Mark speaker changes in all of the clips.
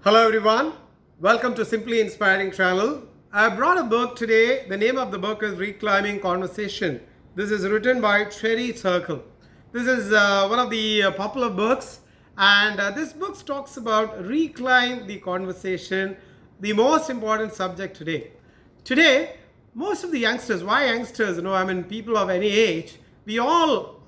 Speaker 1: Hello everyone, welcome to Simply Inspiring channel. I brought a book today. The name of the book is Reclaiming Conversation. This is written by Turkle. This is one of the popular books, and this book talks about reclaim the conversation, the most important subject today. Today, most of the youngsters, why youngsters, people of any age, we all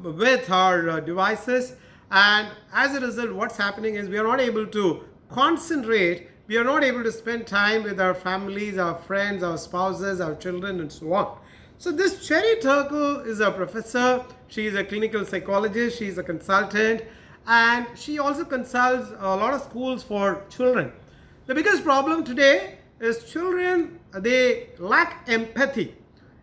Speaker 1: with our devices, and as a result what's happening is we are not able to concentrate, we are not able to spend time with our families, our friends, our spouses, our children, and so on. So this Cherry Turkle is a professor, she is a clinical psychologist, she is a consultant, and she also consults a lot of schools for children. The biggest problem today is children, they lack empathy.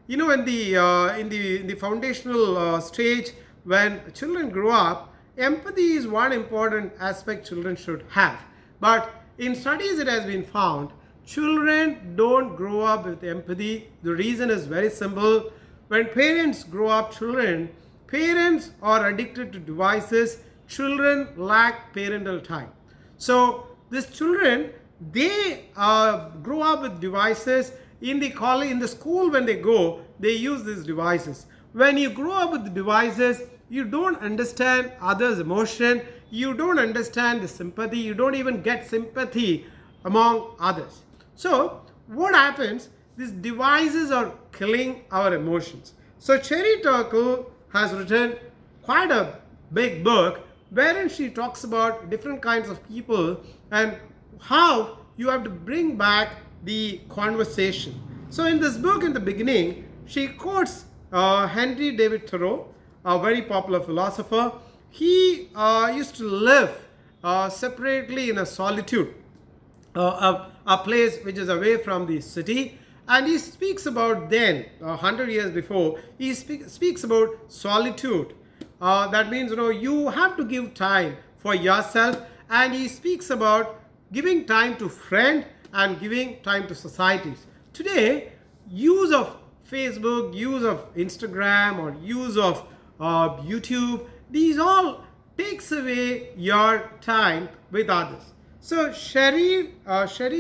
Speaker 1: In the foundational stage, when children grow up, empathy is one important aspect children should have. But in studies it has been found, children don't grow up with empathy. The reason is very simple. When parents grow up children, parents are addicted to devices, children lack parental time. So these children, they grow up with devices. In the college, in the school, when they go, they use these devices. When you grow up with the devices, you don't understand others' emotion, you don't understand the sympathy, you don't even get sympathy among others. So what happens? These devices are killing our emotions. So Cherry Turkle has written quite a big book wherein she talks about different kinds of people and how you have to bring back the conversation. So in this book, in the beginning, she quotes Henry David Thoreau, a very popular philosopher. He used to live separately in a solitude, a place which is away from the city. And he speaks about then, 100 years before, he speaks about solitude. That means, you have to give time for yourself. And he speaks about giving time to friend and giving time to societies. Today, use of Facebook, use of Instagram, or use of YouTube, these all takes away your time with others. So Cherry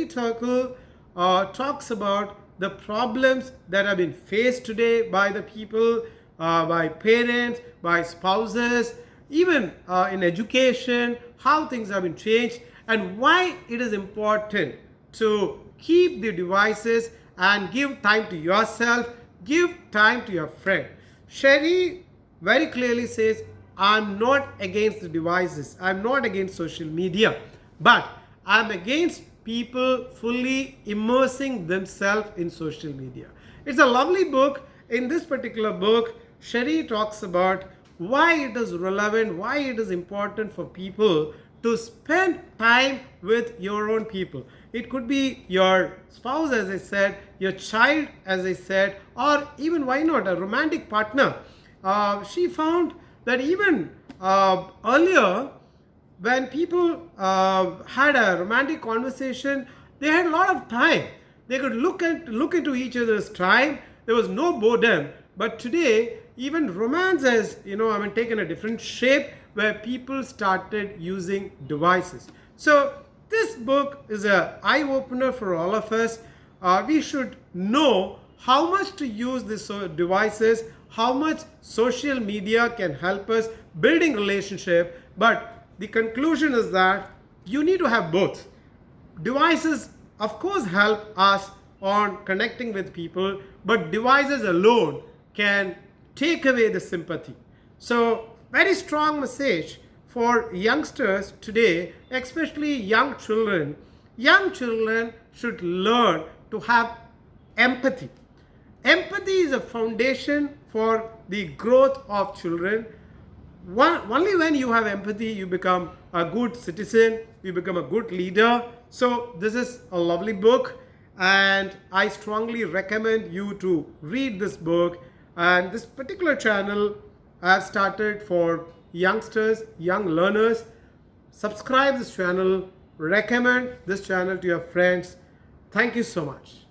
Speaker 1: Turkle talks about the problems that have been faced today by the people, by parents, by spouses, even in education, how things have been changed, and why it is important to keep the devices and give time to yourself, give time to your friend. Cherry very clearly says, I'm not against the devices, I'm not against social media, but I'm against people fully immersing themselves in social media. It's a lovely book. In this particular book, Cherry talks about why it is relevant, why it is important for people to spend time with your own people. It could be your spouse, as I said, your child, as I said, or even, why not, a romantic partner. She found that even earlier, when people had a romantic conversation, they had a lot of time. They could look into each other's time. There was no boredom. But today, even romance has, taken a different shape where people started using devices. So this book is an eye-opener for all of us. We should know how much to use these devices, how much social media can help us building relationship. But the conclusion is that you need to have both. Devices, of course, help us on connecting with people, but devices alone can take away the sympathy. So very strong message for youngsters today, especially young children. Young children should learn to have empathy. Empathy is a foundation for the growth of children. Only when you have empathy, you become a good citizen, you become a good leader. So this is a lovely book, and I strongly recommend you to read this book. And this particular channel I have started for youngsters, young learners. Subscribe this channel, recommend this channel to your friends. Thank you so much.